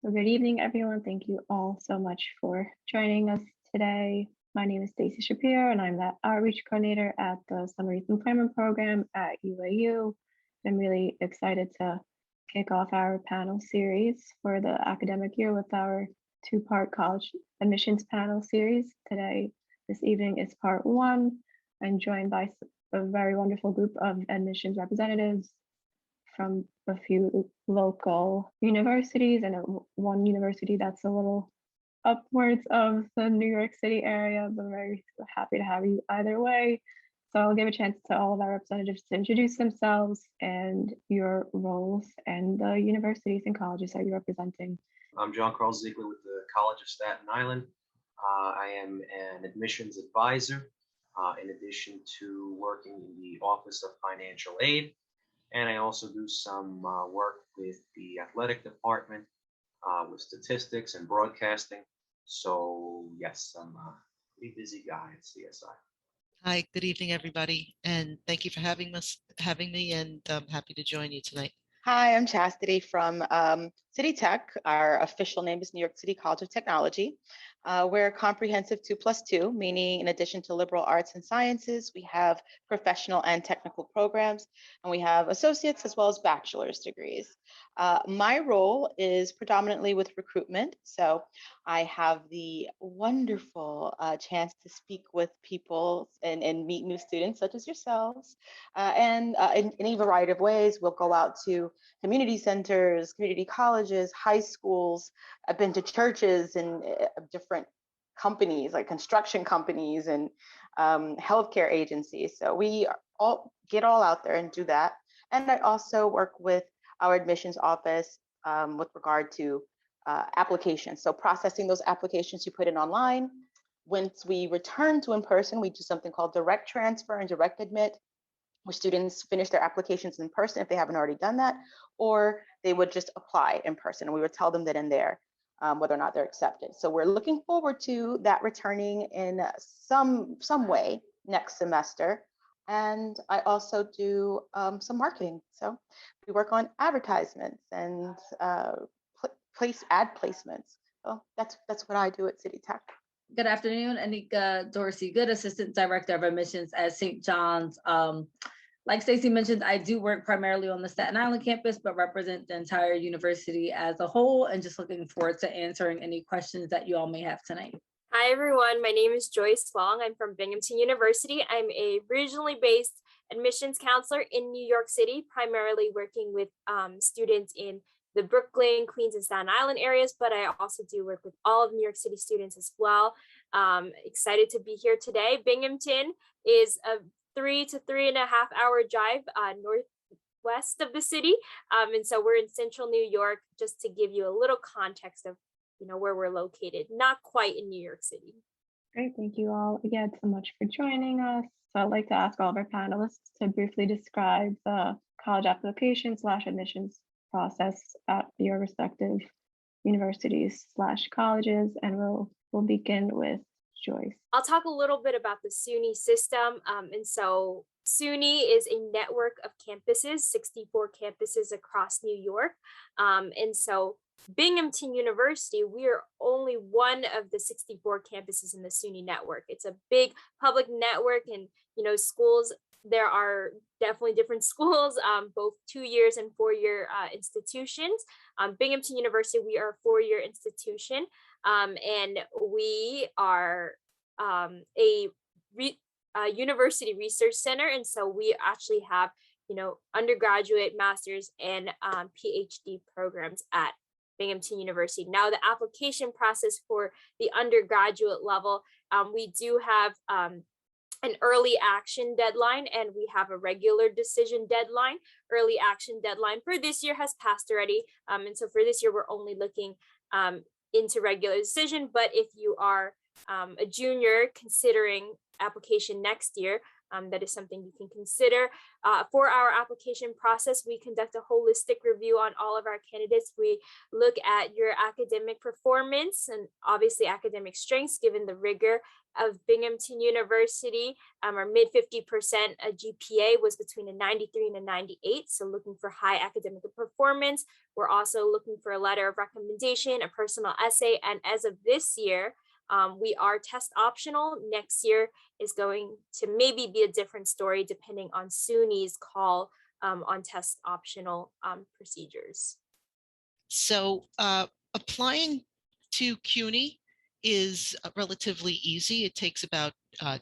Well, good evening, everyone. Thank you all so much for joining us today. My name is Stacy Shapiro, and I'm the outreach coordinator at the Summer Youth Employment Program at UAU. I'm really excited to kick off our panel series for the academic year with our two-part college admissions panel series. This evening is part one. I'm joined by a very wonderful group of admissions representatives from a few local universities and one university that's a little upwards of the New York City area, but very happy to have you either way. So I'll give a chance to all of our representatives to introduce themselves and your roles and the universities and colleges that you're representing. I'm John Carl Ziegler with the College of Staten Island. I am an admissions advisor in addition to working in the Office of Financial Aid. And I also do some work with the athletic department, with statistics and broadcasting. So yes, I'm a pretty busy guy at CSI. Hi, good evening, everybody, and thank you for having me, and I'm happy to join you tonight. Hi, I'm Chastity from City Tech. Our official name is New York City College of Technology. We're a comprehensive 2+2, meaning in addition to liberal arts and sciences, we have professional and technical programs, and we have associates as well as bachelor's degrees. My role is predominantly with recruitment, so I have the wonderful chance to speak with people and meet new students such as yourselves, and in any variety of ways. We'll go out to community centers, community colleges, high schools. I've been to churches and different companies like construction companies and healthcare agencies. So we get all out there and do that. And I also work with our admissions office with regard to applications. So processing those applications you put in online. Once we return to in person, we do something called direct transfer and direct admit, where students finish their applications in person if they haven't already done that, or they would just apply in person. And we would tell them that in there whether or not they're accepted. So we're looking forward to that returning in some way next semester. And I also do some marketing. So we work on advertisements and ad placements. So that's what I do at City Tech. Good afternoon, Anika Dorsey, Good Assistant Director of Admissions at St. John's. Like Stacey mentioned, I do work primarily on the Staten Island campus, but represent the entire university as a whole, and just looking forward to answering any questions that you all may have tonight. Hi, everyone. My name is Joyce Wong. I'm from Binghamton University. I'm a regionally based admissions counselor in New York City, primarily working with students in the Brooklyn, Queens, and Staten Island areas, but I also do work with all of New York City students as well. Excited to be here today. Binghamton is a 3 to 3.5 hour drive northwest of the city. And so we're in central New York, just to give you a little context of where we're located, not quite in New York City. Great, thank you all again so much for joining us. So I'd like to ask all of our panelists to briefly describe the college application / admissions process at your respective universities / colleges, and we'll begin with Joyce. I'll talk a little bit about the SUNY system. And so SUNY is a network of campuses, 64 campuses across New York. And so Binghamton University, we are only one of the 64 campuses in the SUNY network. It's a big public network, and schools, there are definitely different schools, both 2 years and 4-year institutions. Binghamton University, we are a 4-year institution, and we are a university research center. And so we actually have, undergraduate, master's, and PhD programs at Binghamton University. Now, the application process for the undergraduate level, we do have an early action deadline, and we have a regular decision deadline. Early action deadline for this year has passed already. And so for this year, we're only looking into regular decision. But if you are a junior considering application next year, that is something you can consider. For our application process, we conduct a holistic review on all of our candidates. We look at your academic performance and obviously academic strengths, given the rigor of Binghamton University. Our mid 50% GPA was between a 93 and a 98. So looking for high academic performance. We're also looking for a letter of recommendation, a personal essay, and as of this year, we are test optional. Next year is going to maybe be a different story depending on SUNY's call on test optional procedures. So applying to Cuny is relatively easy. It takes about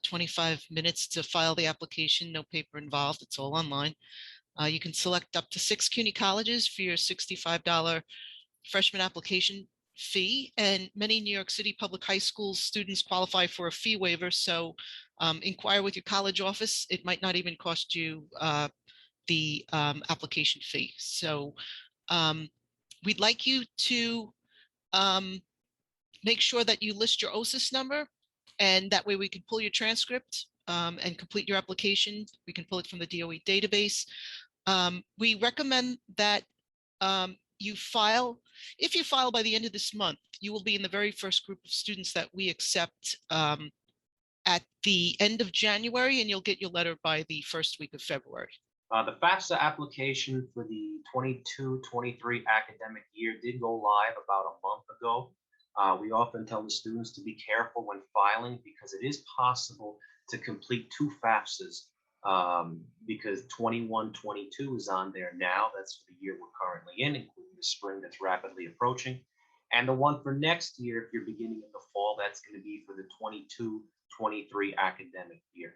25 minutes to file the application, no paper involved, it's all online. You can select up to 6 Cuny colleges for your $65 freshman application fee, and many New York City public high school students qualify for a fee waiver, so inquire with your college office. It might not even cost you the application fee. So we'd like you to make sure that you list your OSIS number, and that way we can pull your transcript and complete your application. We can pull it from the DOE database. We recommend that you file, if you file by the end of this month, you will be in the very first group of students that we accept at the end of January, and you'll get your letter by the first week of February. The FAFSA application for the 22-23 academic year did go live about a month ago. We often tell the students to be careful when filing because it is possible to complete 2 FAFSAs because 21-22 is on there now. That's for the year we're currently in, including the spring that's rapidly approaching. And the one for next year, if you're beginning in the fall, that's going to be for the 22-23 academic year.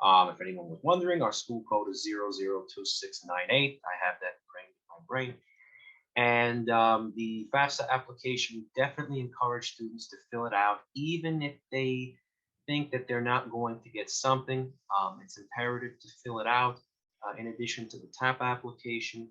If anyone was wondering, our school code is 002698. I have that ingrained in my brain. And the FAFSA application definitely encourage students to fill it out, even if they think that they're not going to get something. It's imperative to fill it out in addition to the TAP application.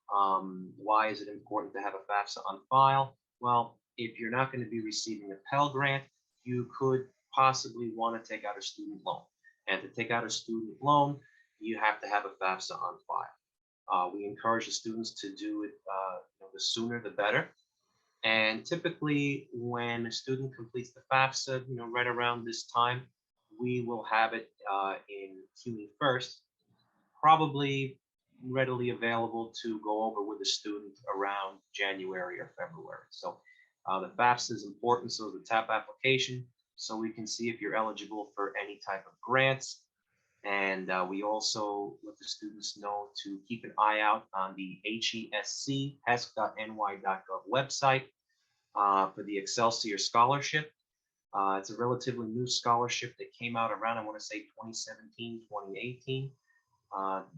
Why is it important to have a FAFSA on file? Well, if you're not going to be receiving a Pell Grant, you could possibly want to take out a student loan. And to take out a student loan, you have to have a FAFSA on file. We encourage the students to do it the sooner the better. And typically when a student completes the FAFSA, right around this time, we will have it in Cuny first, probably readily available to go over with a student around January or February. So the FAFSA is important, so the TAP application, so we can see if you're eligible for any type of grants. And we also let the students know to keep an eye out on the HESC.ny.gov website for the Excelsior Scholarship. It's a relatively new scholarship that came out around, I want to say 2017, 2018.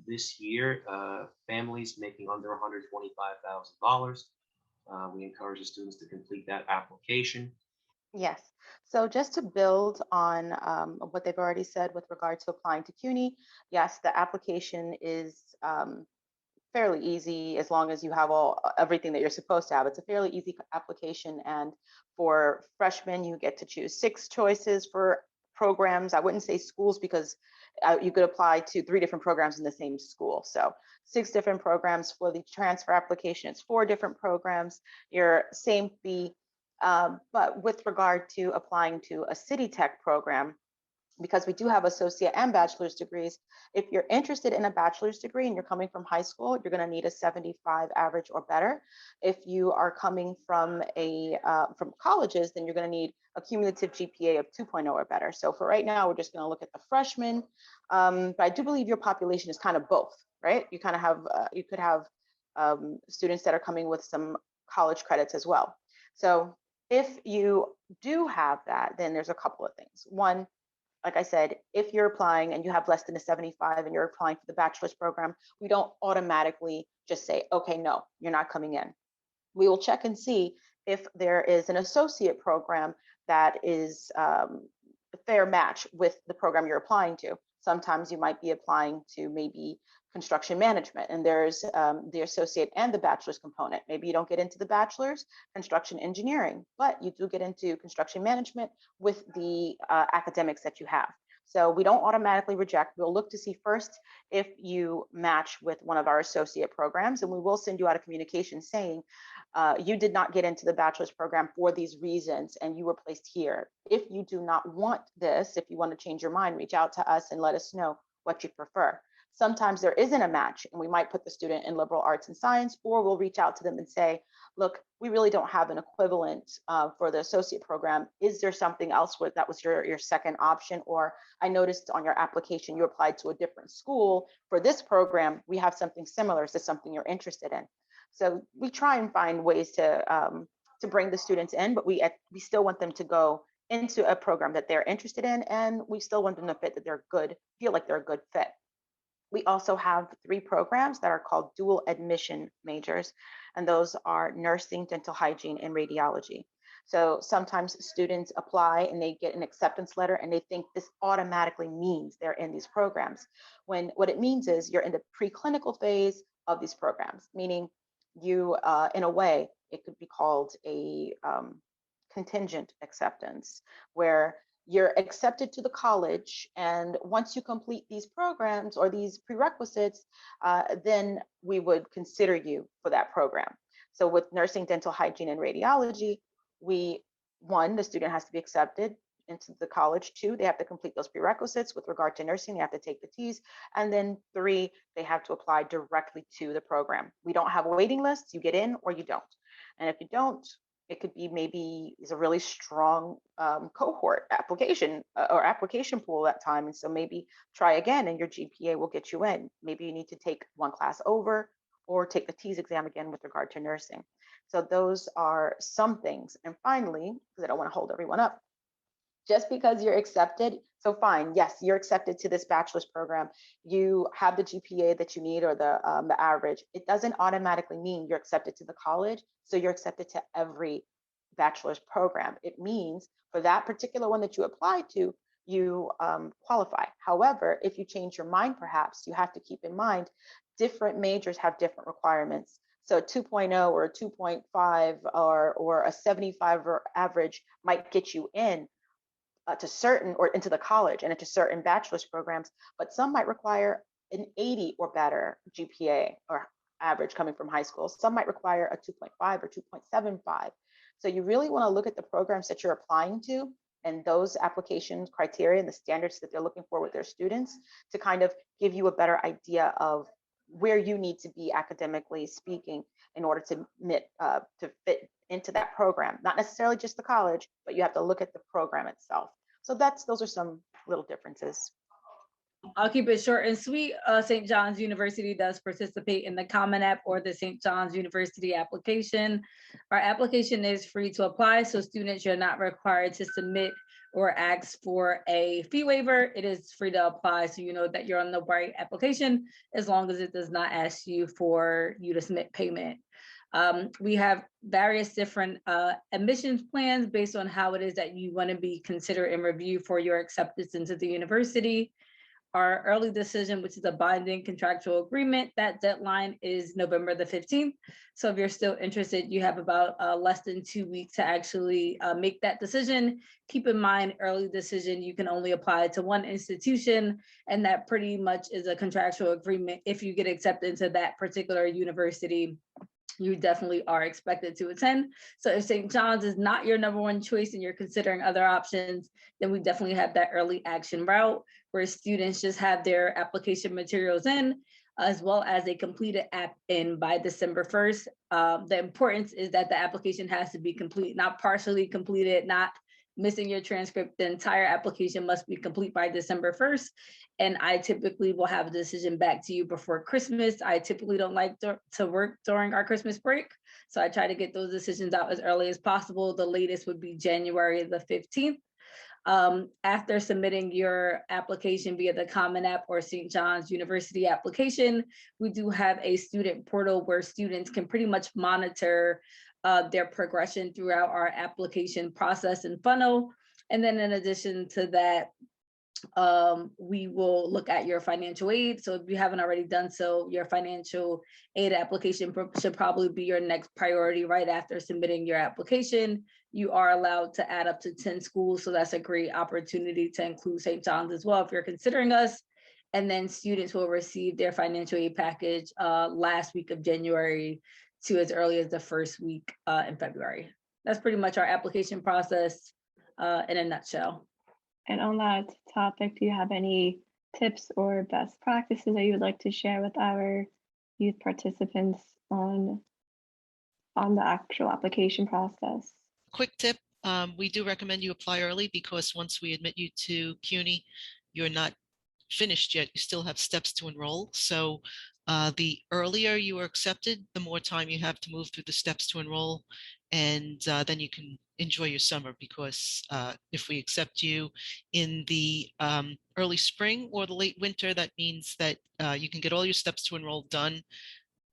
This year, families making under $125,000. We encourage the students to complete that application. Yes. So just to build on what they've already said with regard to applying to Cuny, yes, the application is fairly easy as long as you have everything that you're supposed to have. It's a fairly easy application, and for freshmen, you get to choose 6 choices for programs. I wouldn't say schools because you could apply to 3 different programs in the same school. So 6 different programs. For the transfer application, it's 4 different programs. Your same fee. But with regard to applying to a City Tech program, because we do have associate and bachelor's degrees, if you're interested in a bachelor's degree and you're coming from high school, you're going to need a 75 average or better. If you are coming from from colleges, then you're going to need a cumulative GPA of 2.0 or better. So for right now, we're just going to look at the freshmen. But I do believe your population is kind of both, right? You kind of have, you could have students that are coming with some college credits as well. So if you do have that, then there's a couple of things. One, like I said, if you're applying and you have less than a 75 and you're applying for the bachelor's program, we don't automatically just say, okay, no, you're not coming in. We will check and see if there is an associate program that is a fair match with the program you're applying to. Sometimes you might be applying to maybe construction management, and there's the associate and the bachelor's component. Maybe you don't get into the bachelor's, construction engineering, but you do get into construction management with the academics that you have. So we don't automatically reject. We'll look to see first if you match with one of our associate programs, and we will send you out a communication saying you did not get into the bachelor's program for these reasons and you were placed here. If you do not want this, if you want to change your mind, reach out to us and let us know what you prefer. Sometimes there isn't a match, and we might put the student in liberal arts and science, or we'll reach out to them and say, look, we really don't have an equivalent for the associate program. Is there something else that was your second option? Or I noticed on your application you applied to a different school for this program. We have something similar. Is this something you're interested in? So we try and find ways to bring the students in, but we still want them to go into a program that they're interested in, and we still want them to feel like they're a good fit. We also have 3 programs that are called dual admission majors, and those are nursing, dental hygiene, and radiology. So sometimes students apply and they get an acceptance letter and they think this automatically means they're in these programs, when what it means is you're in the preclinical phase of these programs, meaning you, in a way, it could be called a contingent acceptance, where you're accepted to the college, and once you complete these programs or these prerequisites, then we would consider you for that program. So with nursing, dental hygiene, and radiology, the student has to be accepted into the college. 2, they have to complete those prerequisites. With regard to nursing, they have to take the T's. And then 3, they have to apply directly to the program. We don't have a waiting list. You get in or you don't. And if you don't, it could be maybe is a really strong cohort application or application pool at that time. And so maybe try again and your GPA will get you in. Maybe you need to take one class over or take the TEAS exam again with regard to nursing. So those are some things. And finally, because I don't want to hold everyone up, just because you're accepted, so fine, yes, you're accepted to this bachelor's program, you have the GPA that you need or the average, it doesn't automatically mean you're accepted to the college, so you're accepted to every bachelor's program. It means for that particular one that you applied to, you qualify. However, if you change your mind, perhaps you have to keep in mind, different majors have different requirements. So a 2.0 or a 2.5 or a 75 or average might get you in to certain or into the college and into certain bachelor's programs, but some might require an 80 or better GPA or average coming from high school. Some might require a 2.5 or 2.75. So you really want to look at the programs that you're applying to and those application criteria and the standards that they're looking for with their students to kind of give you a better idea of where you need to be academically speaking in order to fit into that program. Not necessarily just the college, but you have to look at the program itself. So those are some little differences. I'll keep it short and sweet. St. John's University does participate in the Common App or the St. John's University application. Our application is free to apply, so students are not required to submit or ask for a fee waiver. It is free to apply, so you know that you're on the right application, as long as it does not ask you for you to submit payment. We have various different admissions plans based on how it is that you want to be considered and reviewed for your acceptance into the university. Our early decision, which is a binding contractual agreement, that deadline is November the 15th. So if you're still interested, you have about less than 2 weeks to actually make that decision. Keep in mind, early decision, you can only apply to one institution, and that pretty much is a contractual agreement. If you get accepted into that particular university, you definitely are expected to attend. So if St. John's is not your number one choice and you're considering other options, then we definitely have that early action route where students just have their application materials in, as well as a completed app in by December 1st. The importance is that the application has to be complete, not partially completed, not missing your transcript. The entire application must be complete by December 1st. And I typically will have a decision back to you before Christmas. I typically don't like to work during our Christmas break, so I try to get those decisions out as early as possible. The latest would be January the 15th. After submitting your application via the Common App or St. John's University application, we do have a student portal where students can pretty much monitor their progression throughout our application process and funnel. And then in addition to that, we will look at your financial aid. So if you haven't already done so, your financial aid application should probably be your next priority right after submitting your application. You are allowed to add up to 10 schools. So that's a great opportunity to include St. John's as well if you're considering us. And then students will receive their financial aid package last week of January to as early as the first week in February. That's pretty much our application process in a nutshell. And on that topic, do you have any tips or best practices that you would like to share with our youth participants on the actual application process? Quick tip, we do recommend you apply early because once we admit you to CUNY, you're not finished yet. You still have steps to enroll. So the earlier you are accepted, the more time you have to move through the steps to enroll. And then you can enjoy your summer, because if we accept you in the early spring or the late winter, that means that you can get all your steps to enroll done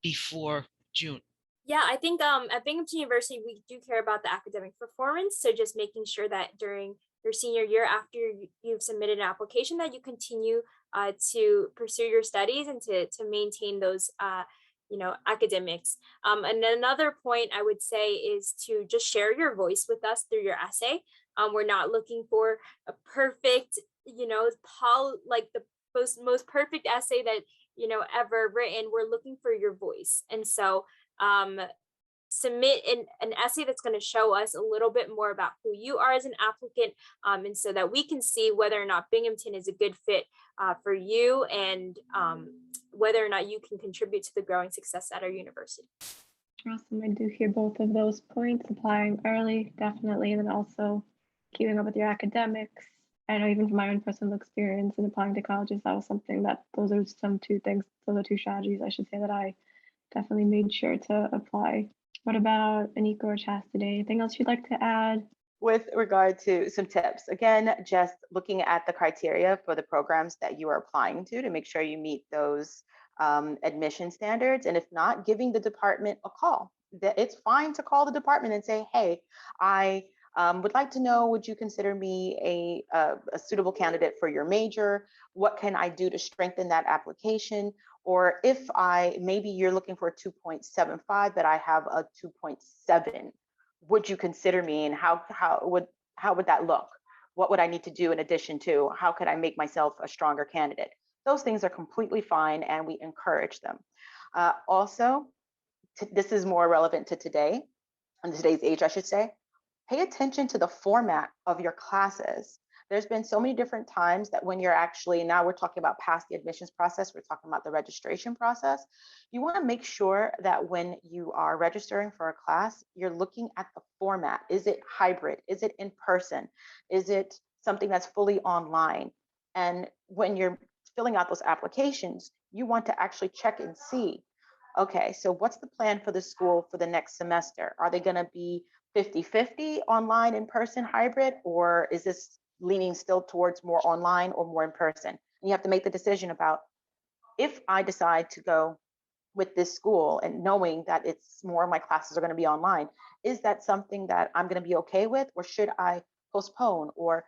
before June. Yeah, I think at Binghamton University, we do care about the academic performance. So just making sure that during your senior year, after you've submitted an application, that you continue to pursue your studies and to maintain those academics. And another point I would say is to just share your voice with us through your essay. We're not looking for a perfect, like the most perfect essay that ever written. We're looking for your voice, and so submit an essay that's going to show us a little bit more about who you are as an applicant, and so that we can see whether or not Binghamton is a good fit for you, and whether or not you can contribute to the growing success at our university. Awesome. I do hear both of those points, applying early, definitely, and then also keeping up with your academics. I know even from my own personal experience in applying to colleges, that was something that those are two strategies, I should say, that I definitely made sure to apply. What about Anika or Chastity? Anything else you'd like to add? With regard to some tips, again, just looking at the criteria for the programs that you are applying to make sure you meet those admission standards. And if not, giving the department a call. It's fine to call the department and say, hey, I would like to know, would you consider me a suitable candidate for your major? What can I do to strengthen that application? Or if maybe you're looking for a 2.75, but I have a 2.7, would you consider me, and how would that look? What would I need to do in addition to? How could I make myself a stronger candidate? Those things are completely fine, and we encourage them. Also, this is more relevant to today, in today's age, I should say. Pay attention to the format of your classes. There's been so many different times that when you're actually, now we're talking about past the admissions process, we're talking about the registration process. You want to make sure that when you are registering for a class, you're looking at the format. Is it hybrid? Is it in person? Is it something that's fully online? And when you're filling out those applications, you want to actually check and see, okay, so what's the plan for the school for the next semester? Are they going to be 50-50 online, in person, hybrid, or is this leaning still towards more online or more in person? And you have to make the decision about, if I decide to go with this school and knowing that it's more of my classes are going to be online, is that something that I'm going to be okay with, or should I postpone? Or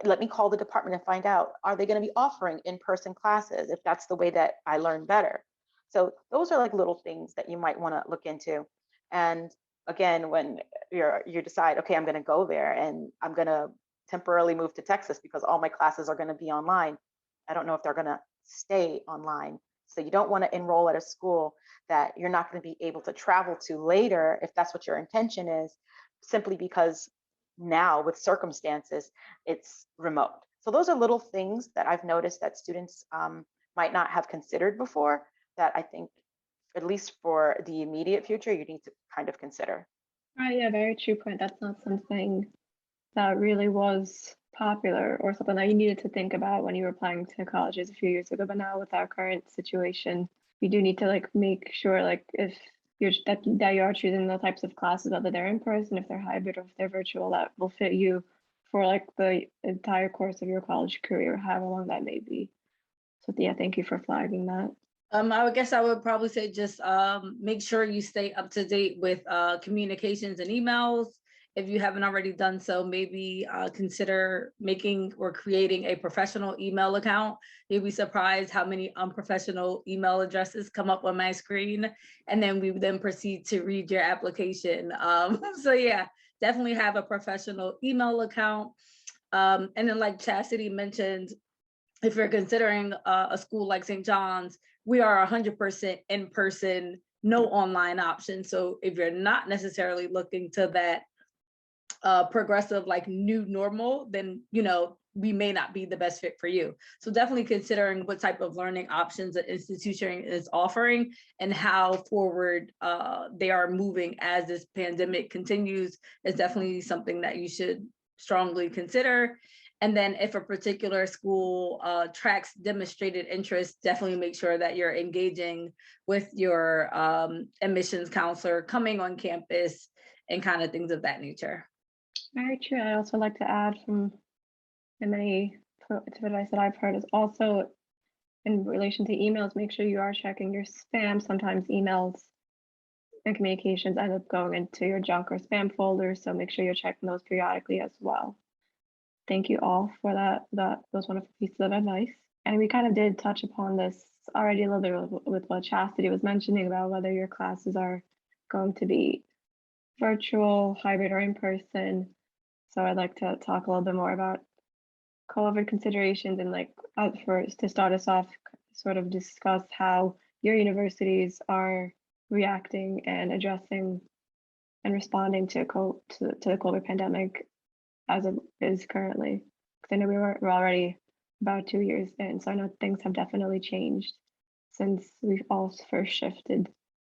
let me call the department and find out, are they going to be offering in-person classes if that's the way that I learn better? So those are like little things that you might want to look into. And again, when you decide, okay, I'm going to go there and I'm going to temporarily move to Texas because all my classes are going to be online, I don't know if they're going to stay online. So you don't want to enroll at a school that you're not going to be able to travel to later, if that's what your intention is, simply because now with circumstances, it's remote. So those are little things that I've noticed that students might not have considered before, that I think, at least for the immediate future, you need to kind of consider. Right, yeah, very true point. That's not something that really was popular or something that you needed to think about when you were applying to colleges a few years ago. But now with our current situation, we do need to make sure if that you are choosing the types of classes, whether they're in person, if they're hybrid, or if they're virtual, that will fit you for the entire course of your college career, however long that may be. So yeah, thank you for flagging that. I would guess I would probably say just make sure you stay up to date with communications and emails. If you haven't already done so, maybe consider making or creating a professional email account. You'll be surprised how many unprofessional email addresses come up on my screen. And then we then proceed to read your application. So yeah, definitely have a professional email account. And then like Chastity mentioned, if you're considering a school like St. John's, we are 100% in person, no online option. So if you're not necessarily looking to that progressive like new normal, then we may not be the best fit for you. So definitely considering what type of learning options the institution is offering and how forward they are moving as this pandemic continues is definitely something that you should strongly consider. And then if a particular school tracks demonstrated interest, definitely make sure that you're engaging with your admissions counselor coming on campus and kind of things of that nature. Very true. I'd also like to add from the many advice that I've heard is also in relation to emails, make sure you are checking your spam. Sometimes emails and communications end up going into your junk or spam folder, so make sure you're checking those periodically as well. Thank you all for those wonderful pieces of advice. And we kind of did touch upon this already a little bit with what Chastity was mentioning about whether your classes are going to be virtual, hybrid, or in person. So I'd like to talk a little bit more about COVID considerations and to start us off, sort of discuss how your universities are reacting and addressing and responding to the COVID pandemic as it is currently. Because I know we're already about 2 years in, so I know things have definitely changed since we've all first shifted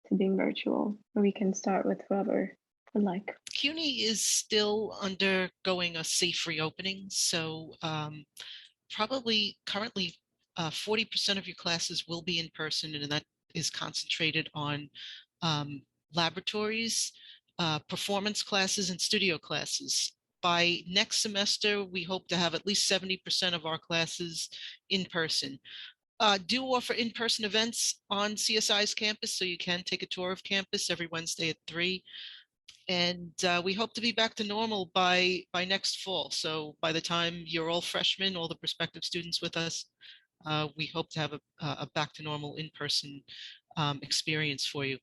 to being virtual. We can start with whoever would like. Cuny is still undergoing a safe reopening, so probably currently 40% of your classes will be in person, and that is concentrated on laboratories, performance classes, and studio classes. By next semester, we hope to have at least 70% of our classes in person. Do offer in-person events on CSI's campus, so you can take a tour of campus every Wednesday at 3. And we hope to be back to normal by next fall. So by the time you're all freshmen, all the prospective students with us, we hope to have a back to normal in-person experience for you.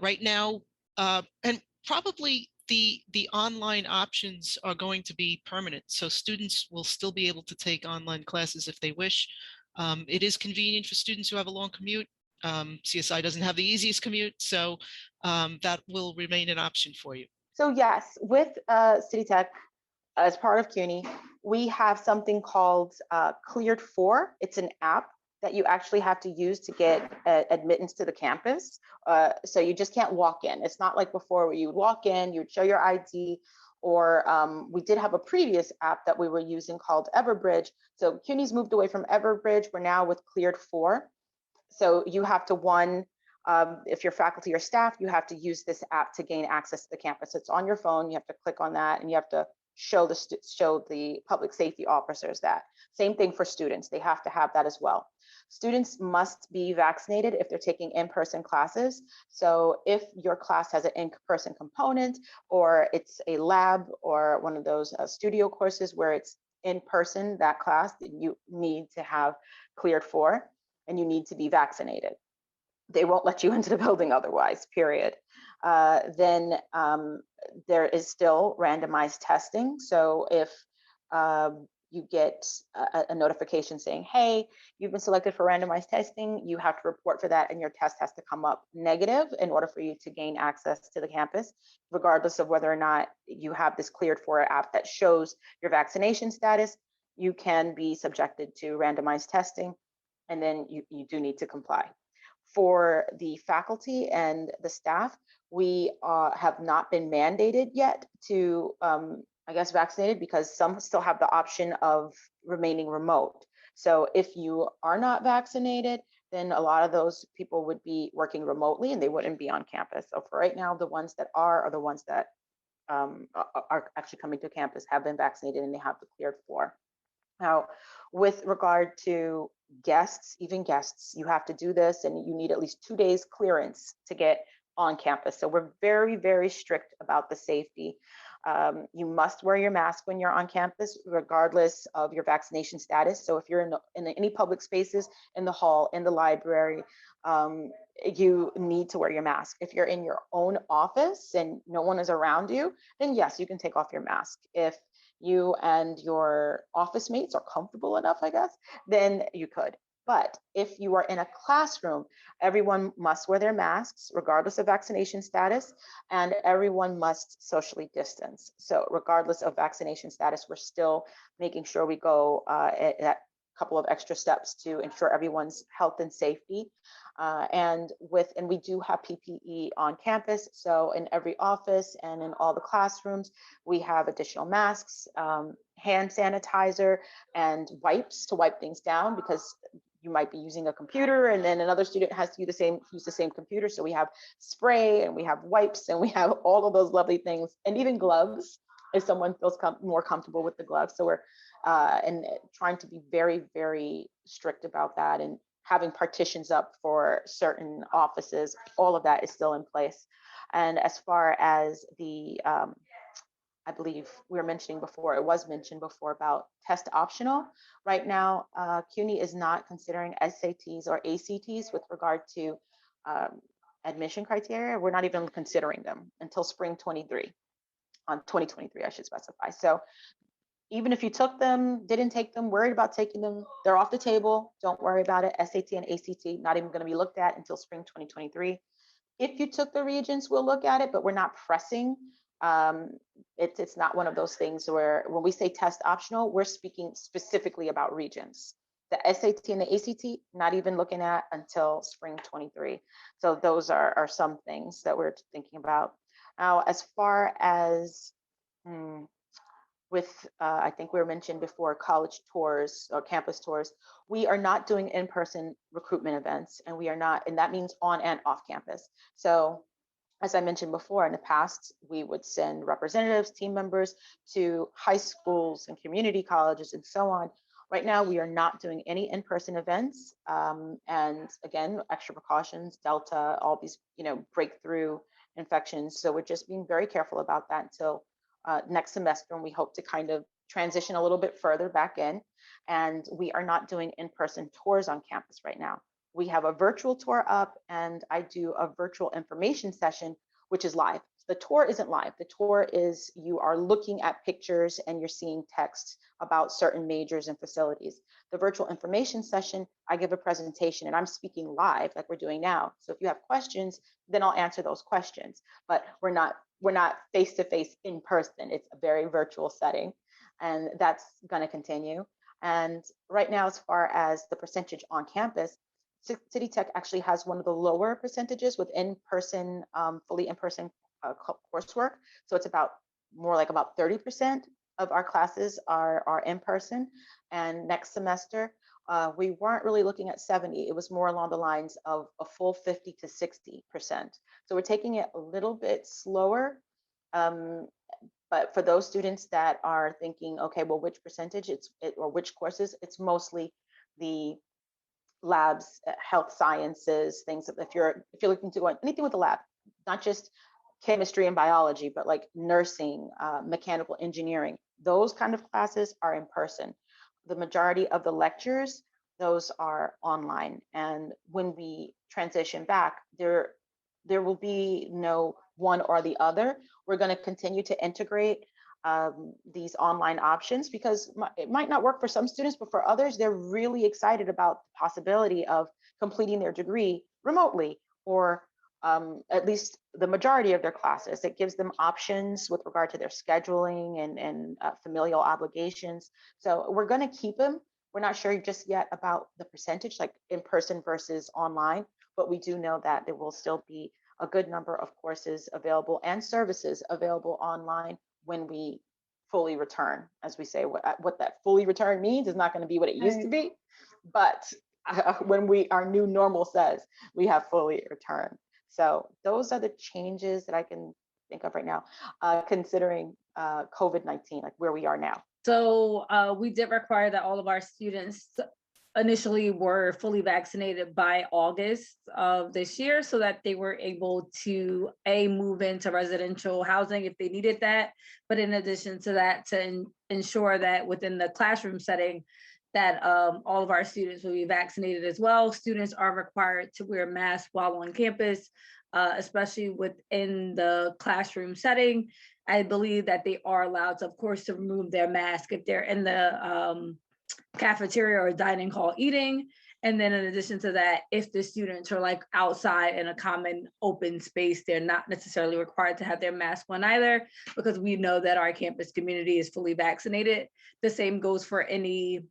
Right now, and probably the online options are going to be permanent. So students will still be able to take online classes if they wish. It is convenient for students who have a long commute. CSI doesn't have the easiest commute, so that will remain an option for you. So yes, with City Tech, as part of Cuny, we have something called Cleared For. It's an app that you actually have to use to get admittance to the campus. So you just can't walk in. It's not like before where you would walk in, you would show your ID, or we did have a previous app that we were using called Everbridge. So Cuny's moved away from Everbridge. We're now with Cleared For. So you have to, if you're faculty or staff, you have to use this app to gain access to the campus. It's on your phone. You have to click on that, and you have to show the public safety officers that. Same thing for students. They have to have that as well. Students must be vaccinated if they're taking in-person classes. So if your class has an in-person component, or it's a lab or one of those studio courses where it's in person, that class, you need to have Cleared For, and you need to be vaccinated. They won't let you into the building otherwise, period. Then there is still randomized testing. So if you get a notification saying, hey, you've been selected for randomized testing, you have to report for that, and your test has to come up negative in order for you to gain access to the campus, regardless of whether or not you have this Cleared For app that shows your vaccination status. You can be subjected to randomized testing, and then you do need to comply. For the faculty and the staff, we have not been mandated yet to, I guess, vaccinated, because some still have the option of remaining remote. So if you are not vaccinated, then a lot of those people would be working remotely and they wouldn't be on campus. So for right now, the ones that are the ones that are actually coming to campus, have been vaccinated, and they have the Cleared For. Now, with regard to guests, even guests, you have to do this, and you need at least 2 days clearance to get on campus. So we're very, very strict about the safety. You must wear your mask when you're on campus, regardless of your vaccination status. So if you're in any public spaces, in the hall, in the library, you need to wear your mask. If you're in your own office and no one is around you, then yes, you can take off your mask. If you and your office mates are comfortable enough, I guess, then you could. But if you are in a classroom, everyone must wear their masks regardless of vaccination status, and everyone must socially distance. So regardless of vaccination status, we're still making sure we go at couple of extra steps to ensure everyone's health and safety. And we do have PPE on campus. So in every office and in all the classrooms, we have additional masks, hand sanitizer, and wipes to wipe things down, because you might be using a computer and then another student has to use the same computer. So we have spray and we have wipes and we have all of those lovely things, and even gloves if someone feels more comfortable with the gloves. So we're and trying to be very, very strict about that, and having partitions up for certain offices. All of that is still in place. And as far as the, I believe we were mentioning before, it was mentioned before about test optional. Right now, Cuny is not considering SATs or ACTs with regard to admission criteria. We're not even considering them until spring 2023, I should specify. So even if you took them, didn't take them, worried about taking them, they're off the table. Don't worry about it. SAT and ACT, not even going to be looked at until spring 2023. If you took the Regents, we'll look at it, but we're not pressing. It's not one of those things where when we say test optional, we're speaking specifically about Regents. The SAT and the ACT, not even looking at until spring 23. So those are some things that we're thinking about. Now, as far as I think we were mentioned before, college tours or campus tours, we are not doing in-person recruitment events, and that means on and off campus. So as I mentioned before, in the past, we would send representatives, team members to high schools and community colleges and so on. Right now, we are not doing any in-person events. And again, extra precautions, Delta, all these, breakthrough infections. So we're just being very careful about that until next semester, and we hope to kind of transition a little bit further back in. And we are not doing in-person tours on campus right now. We have a virtual tour up, and I do a virtual information session, which is live. The tour isn't live. The tour is you are looking at pictures and you're seeing text about certain majors and facilities. The virtual information session, I give a presentation and I'm speaking live like we're doing now. So if you have questions, then I'll answer those questions. But we're not face-to-face in person. It's a very virtual setting, and that's going to continue. And right now, as far as the percentage on campus, City Tech actually has one of the lower percentages with in-person, fully in-person coursework. So it's about 30% of our classes are in person. And next semester, we weren't really looking at 70. It was more along the lines of a full 50 to 60%. So we're taking it a little bit slower. But for those students that are thinking, okay, well, which percentage or which courses, it's mostly the labs, health sciences, things. If you're looking to go anything with the lab, not just chemistry and biology, but like nursing, mechanical engineering, those kind of classes are in person. The majority of the lectures, those are online. And when we transition back, there will be no one or the other. We're going to continue to integrate these online options because it might not work for some students, but for others, they're really excited about the possibility of completing their degree remotely, or at least the majority of their classes. It gives them options with regard to their scheduling and familial obligations. So we're going to keep them. We're not sure just yet about the percentage, like in person versus online, but we do know that there will still be a good number of courses available and services available online when we fully return. As we say, what that fully return means is not going to be what it used to be, but when our new normal says we have fully returned. So those are the changes that I can think of right now, considering COVID-19, like where we are now. So we did require that all of our students initially were fully vaccinated by August of this year so that they were able to move into residential housing if they needed that. But in addition to that, to ensure that within the classroom setting, that all of our students will be vaccinated as well. Students are required to wear masks while on campus, especially within the classroom setting. I believe that they are allowed to, of course, to remove their mask if they're in the cafeteria or dining hall eating. And then in addition to that, if the students are like outside in a common open space, they're not necessarily required to have their mask on either, because we know that our campus community is fully vaccinated. The same goes for any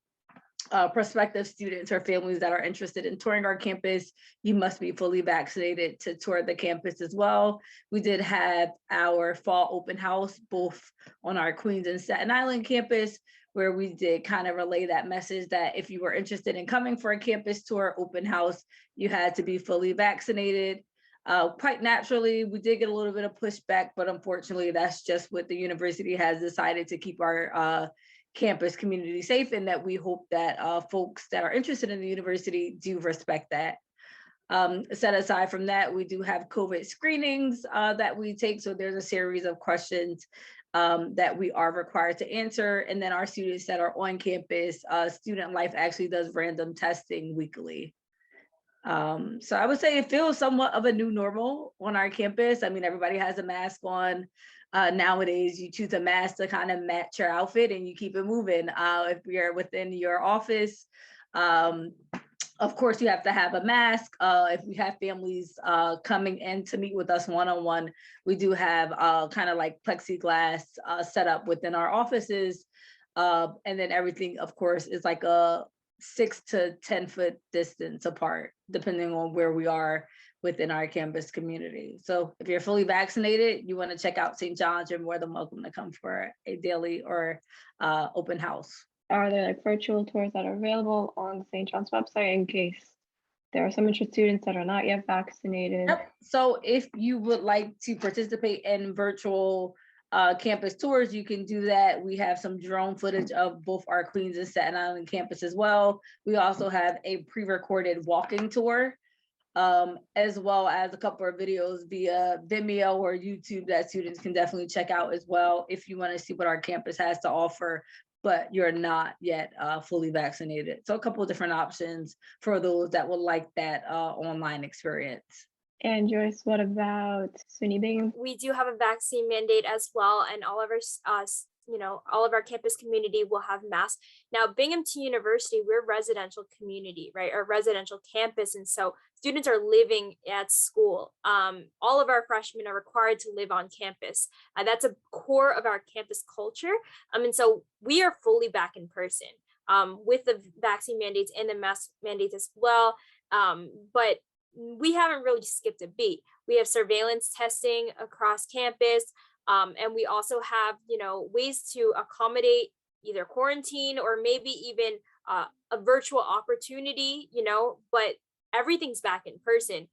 prospective students or families that are interested in touring our campus. You must be fully vaccinated to tour the campus as well. We did have our fall open house both on our Queens and Staten Island campus, where we did kind of relay that message that if you were interested in coming for a campus tour open house, you had to be fully vaccinated. Quite naturally, we did get a little bit of pushback, but unfortunately, that's just what the university has decided to keep our campus community safe, and that we hope that folks that are interested in the university do respect that. Set aside from that, we do have COVID screenings that we take. So there's a series of questions that we are required to answer. And then our students that are on campus, Student Life actually does random testing weekly. So I would say it feels somewhat of a new normal on our campus. I mean, everybody has a mask on. Nowadays, you choose a mask to kind of match your outfit and you keep it moving. If you're within your office, of course, you have to have a mask. If we have families coming in to meet with us one-on-one, we do have kind of like plexiglass set up within our offices. And then everything, of course, is like a 6 to 10 foot distance apart, depending on where we are within our campus community. So if you're fully vaccinated, you want to check out St. John's, you're more than welcome to come for a daily or open house. Are there like virtual tours that are available on the St. John's website in case there are some interested students that are not yet vaccinated? Yep. So if you would like to participate in virtual campus tours, you can do that. We have some drone footage of both our Queens and Staten Island campus as well. We also have a pre-recorded walking tour, as well as a couple of videos via Vimeo or YouTube that students can definitely check out as well if you want to see what our campus has to offer, but you're not yet fully vaccinated. So a couple of different options for those that would like that online experience. And Joyce, what about SUNY Bingham? We do have a vaccine mandate as well, and all of our all of our campus community will have masks. Now, Binghamton University, we're a residential community, right? Or residential campus. And so students are living at school. All of our freshmen are required to live on campus. That's a core of our campus culture. And so we are fully back in person with the vaccine mandates and the mask mandates as well. But we haven't really skipped a beat. We have surveillance testing across campus. And we also have, ways to accommodate either quarantine or maybe even a virtual opportunity, but everything's back in person.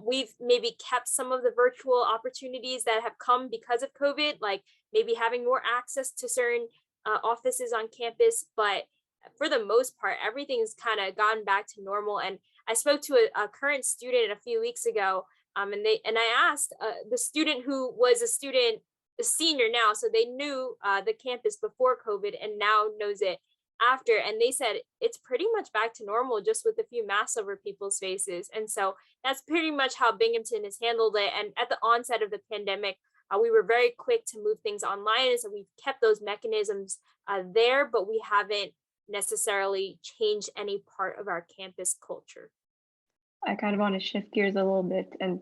We've maybe kept some of the virtual opportunities that have come because of COVID, like maybe having more access to certain offices on campus. But for the most part, everything's kind of gone back to normal. And I spoke to a current student a few weeks ago, and I asked the student who was a senior now, so they knew the campus before COVID and now knows it after, and they said it's pretty much back to normal, just with a few masks over people's faces. And so that's pretty much how Binghamton has handled it. And at the onset of the pandemic, we were very quick to move things online, and so we've kept those mechanisms there, but we haven't necessarily changed any part of our campus culture. I kind of want to shift gears a little bit and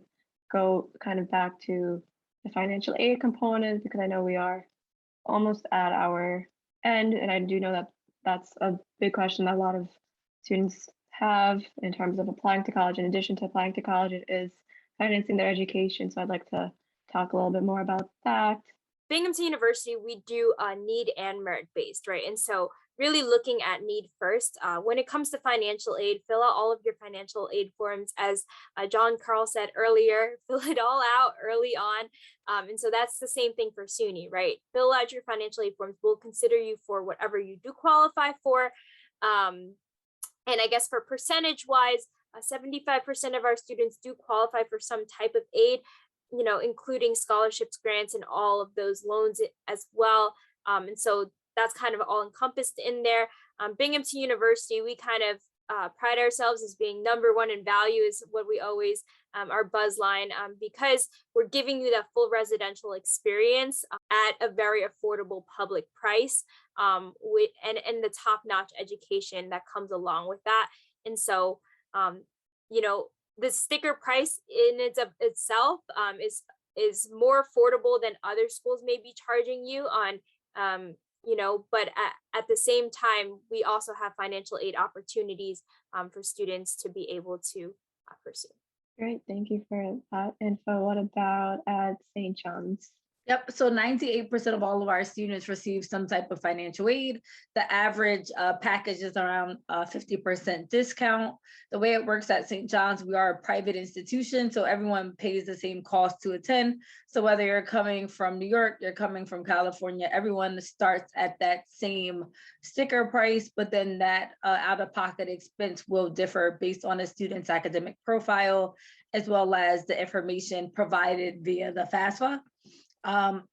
go kind of back to the financial aid component, because I know we are almost at our end, and I do know that that's a big question that a lot of students have in terms of applying to college. In addition to applying to college, it is financing their education. So I'd like to talk a little bit more about that. Binghamton University, we do need and merit-based, right? And so really looking at need first. When it comes to financial aid, fill out all of your financial aid forms. As John Carl said earlier, fill it all out early on. And so that's the same thing for SUNY, right? Fill out your financial aid forms. We'll consider you for whatever you do qualify for. And I guess for percentage wise, 75% of our students do qualify for some type of aid, including scholarships, grants, and all of those loans as well. And so that's kind of all encompassed in there. Binghamton University, we kind of pride ourselves as being number one in value, is what we always, our buzz line, because we're giving you that full residential experience at a very affordable public price, and the top-notch education that comes along with that. And so, you know, the sticker price in itself is more affordable than other schools may be charging you on, you know, but at the same time, we also have financial aid opportunities for students to be able to pursue. Great, thank you for that info. What about at St. John's? Yep, so 98% of all of our students receive some type of financial aid. The average package is around 50% discount. The way it works at St. John's, we are a private institution, so everyone pays the same cost to attend. So whether you're coming from New York, you're coming from California, everyone starts at that same sticker price, but then that out-of-pocket expense will differ based on a student's academic profile, as well as the information provided via the FAFSA.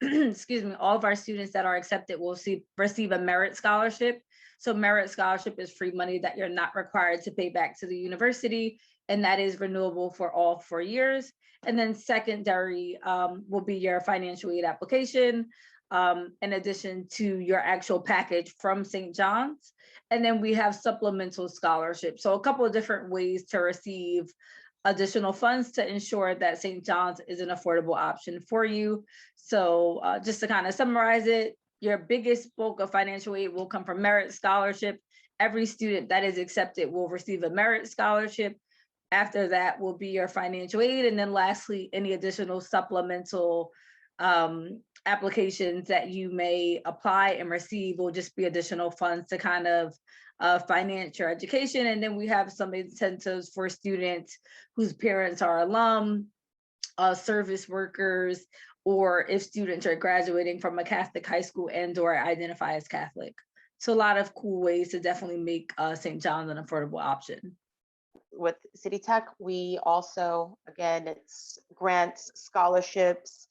Excuse me, all of our students that are accepted will receive a merit scholarship. So merit scholarship is free money that you're not required to pay back to the university, and that is renewable for all 4 years. And then secondary will be your financial aid application, in addition to your actual package from St. John's. And then we have supplemental scholarships. So a couple of different ways to receive additional funds to ensure that St. John's is an affordable option for you. So just to kind of summarize it, your biggest bulk of financial aid will come from merit scholarship. Every student that is accepted will receive a merit scholarship. After that will be your financial aid. And then lastly, any additional supplemental applications that you may apply and receive will just be additional funds to kind of finance your education. And then we have some incentives for students whose parents are alum, service workers, or if students are graduating from a Catholic high school and or identify as Catholic. So a lot of cool ways to definitely make St. John's an affordable option. With City Tech, we also, again, it's grants, scholarships,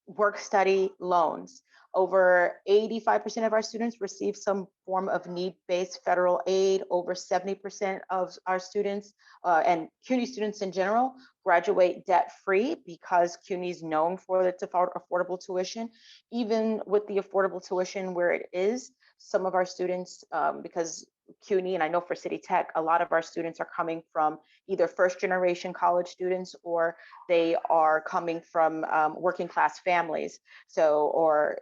work study loans. Over 85% of our students receive some form of need-based federal aid. Over 70% of our students and CUNY students in general graduate debt-free because CUNY is known for its affordable tuition. Even with the affordable tuition where it is, some of our students, because CUNY, and I know for City Tech, a lot of our students are coming from either first generation college students or they are coming from working class families. So, or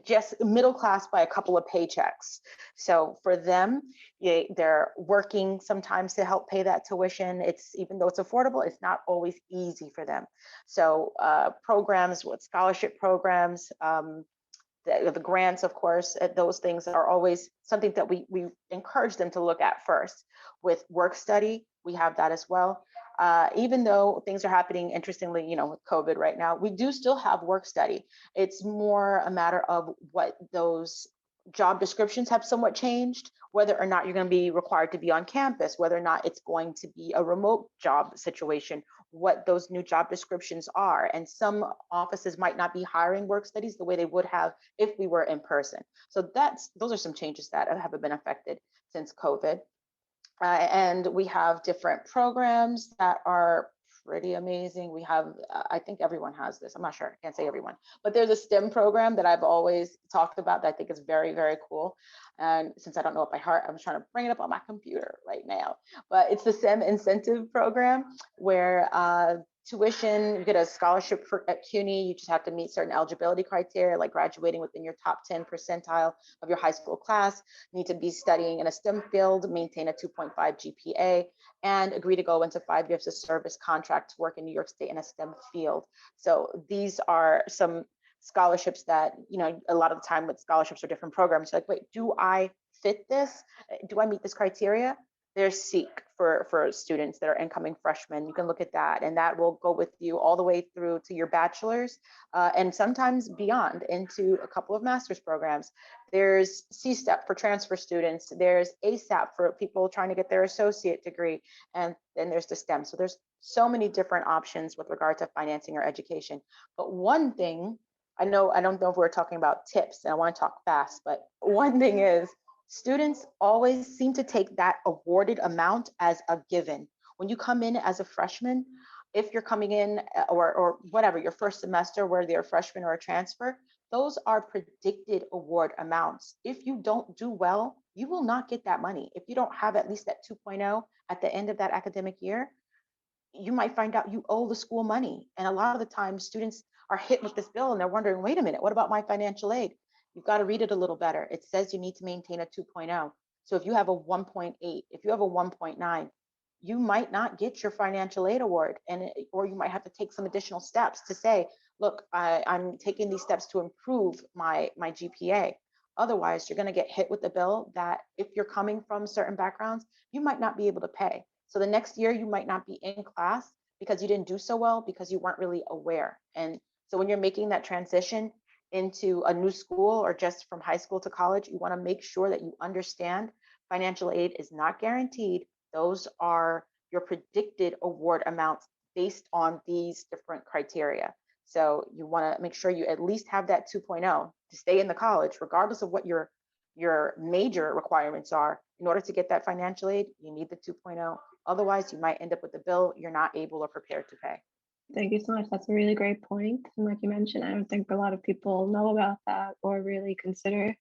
just middle class by a couple of paychecks. So for them, they're working sometimes to help pay that tuition. It's, even though it's affordable, it's not always easy for them. So programs with scholarship programs, the grants, of course, those things are always something that we encourage them to look at first. With work study, we have that as well. Even though things are happening, interestingly, you know, with COVID right now, we do still have work study. It's more a matter of what those job descriptions have somewhat changed, whether or not you're going to be required to be on campus, whether or not it's going to be a remote job situation, what those new job descriptions are. And some offices might not be hiring work studies the way they would have if we were in person. So those are some changes that have been affected since COVID. And we have different programs that are pretty amazing. We have, I think everyone has this. I'm not sure, I can't say everyone, but there's a STEM program that I've always talked about that I think is very, very cool. And since I don't know it by heart, I'm trying to bring it up on my computer right now. But it's the STEM incentive program where tuition, you get a scholarship at CUNY, you just have to meet certain eligibility criteria, like graduating within your top 10 percentile of your high school class, need to be studying in a STEM field, maintain a 2.5 GPA, and agree to go into 5 years of service contract to work in New York State in a STEM field. So these are some scholarships that, you know, a lot of the time with scholarships or different programs, you're like, wait, do I fit this? Do I meet this criteria? There's SEEK for students that are incoming freshmen. You can look at that, and that will go with you all the way through to your bachelor's and sometimes beyond into a couple of master's programs. There's C-STEP for transfer students. There's ASAP for people trying to get their associate degree. And then there's the STEM. So there's so many different options with regard to financing our education. But one thing, I don't know if we're talking about tips, and I want to talk fast, but one thing is, students always seem to take that awarded amount as a given. When you come in as a freshman, if you're coming in or whatever, your first semester, whether you're a freshman or a transfer, those are predicted award amounts. If you don't do well you will not get that money. If you don't have at least that 2.0 at the end of that academic year, you might find out you owe the school money. And a lot of the time students are hit with this bill and they're wondering, wait a minute, what about my financial aid? You've got to read it a little better. It says you need to maintain a 2.0. So if you have a 1.8, if you have a 1.9, you might not get your financial aid award, or you might have to take some additional steps to say, look, I'm taking these steps to improve my GPA. Otherwise, you're going to get hit with a bill that, if you're coming from certain backgrounds, you might not be able to pay. So the next year you might not be in class because you didn't do so well because you weren't really aware. And so when you're making that transition into a new school or just from high school to college, you want to make sure that you understand financial aid is not guaranteed. Those are your predicted award amounts based on these different criteria. So you want to make sure you at least have that 2.0 to stay in the college, regardless of what your major requirements are. In order to get that financial aid, you need the 2.0. Otherwise, you might end up with a bill you're not able or prepared to pay. Thank you so much. That's a really great point. And like you mentioned, I don't think a lot of people know about that or really consider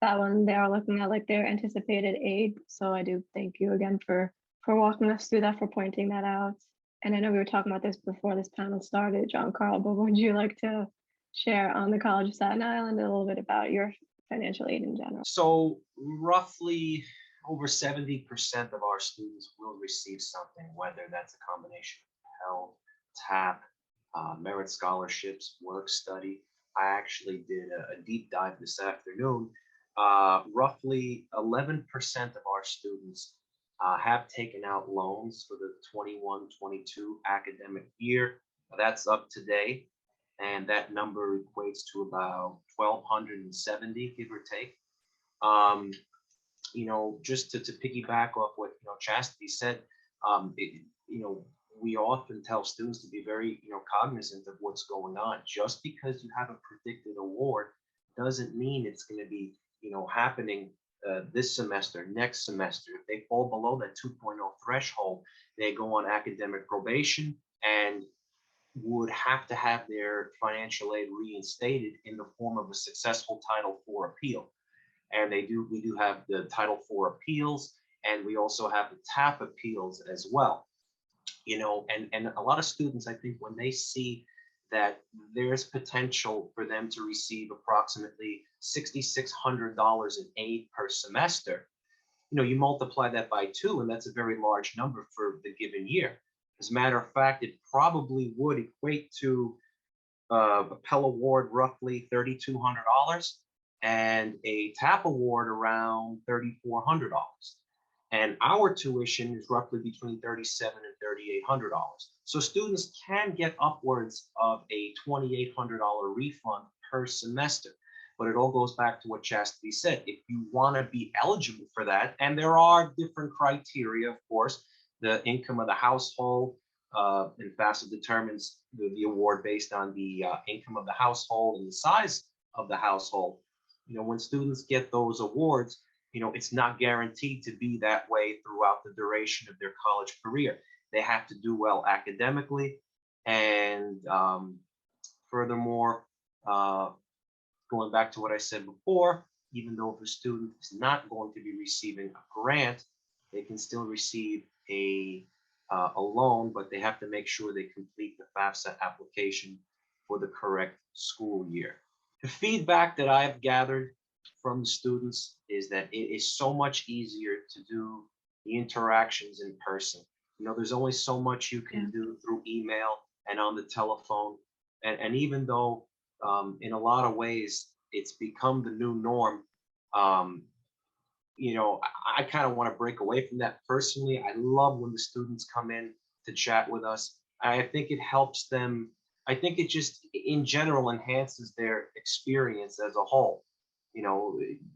that when they are looking at like their anticipated aid. So I do thank you again for walking us through that, for pointing that out. And I know we were talking about this before this panel started, John Carl, but would you like to share on the College of Staten Island a little bit about your financial aid in general? So roughly over 70% of our students will receive something, whether that's a combination of Pell, TAP, merit scholarships, work study. I actually did a deep dive this afternoon. Roughly 11% of our students have taken out loans for the 21-22 academic year. That's up to date, and that number equates to about 1,270, give or take. Just to piggyback off what Chastity said, we often tell students to be very cognizant of what's going on. Just because you have a predicted award doesn't mean it's going to be happening this semester, next semester. If they fall below that 2.0 threshold, they go on academic probation and would have to have their financial aid reinstated in the form of a successful Title IV appeal. And we do have the Title IV appeals, and we also have the TAP appeals as well. And a lot of students, I think, when they see that there's potential for them to receive approximately $6,600 in aid per semester, you multiply that by 2, and that's a very large number for the given year. As a matter of fact, it probably would equate to a Pell Award roughly $3,200 and a TAP Award around $3,400. And our tuition is roughly between $3,700 and $3,800. So students can get upwards of a $2,800 refund per semester. But it all goes back to what Chastity said. If you want to be eligible for that, and there are different criteria, of course, the income of the household, and Fafsa determines the award based on the income of the household and the size of the household. When students get those awards, it's not guaranteed to be that way throughout the duration of their college career. They have to do well academically. And furthermore, going back to what I said before, even though if a student is not going to be receiving a grant, they can still receive a loan, but they have to make sure they complete the FAFSA application for the correct school year. The feedback that I've gathered from the students is that it is so much easier to do the interactions in person. There's only so much you can do through email and on the telephone. And even though in a lot of ways it's become the new norm, I kind of want to break away from that personally. I love when the students come in to chat with us. I think it helps them. I think it just in general enhances their experience as a whole.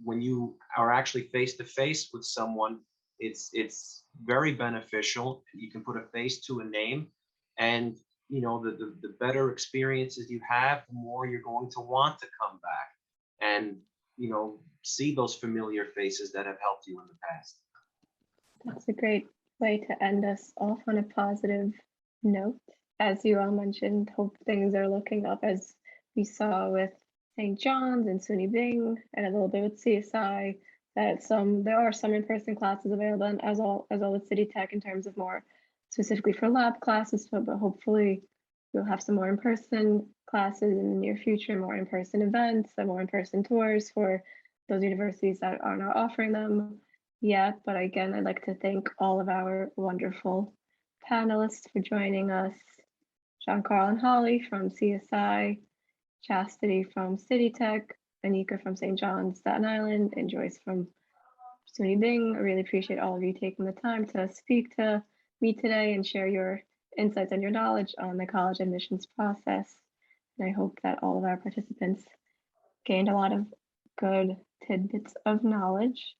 When you are actually face to face with someone, it's very beneficial. You can put a face to a name, and the better experiences you have, the more you're going to want to come back and see those familiar faces that have helped you in the past. That's a great way to end us off on a positive note. As you all mentioned, hope things are looking up, as we saw with St. John's and SUNY Bing, and a little bit with CSI. that there are some in-person classes available, and as well with City Tech in terms of more specifically for lab classes, but hopefully we'll have some more in-person classes in the near future, more in-person events and more in-person tours for those universities that are not offering them yet. But again, I'd like to thank all of our wonderful panelists for joining us. John Carl and Holly from CSI, Chastity from City Tech, Anika from St. John's, Staten Island, and Joyce from SUNY Bing. I really appreciate all of you taking the time to speak to me today and share your insights and your knowledge on the college admissions process. And I hope that all of our participants gained a lot of good tidbits of knowledge.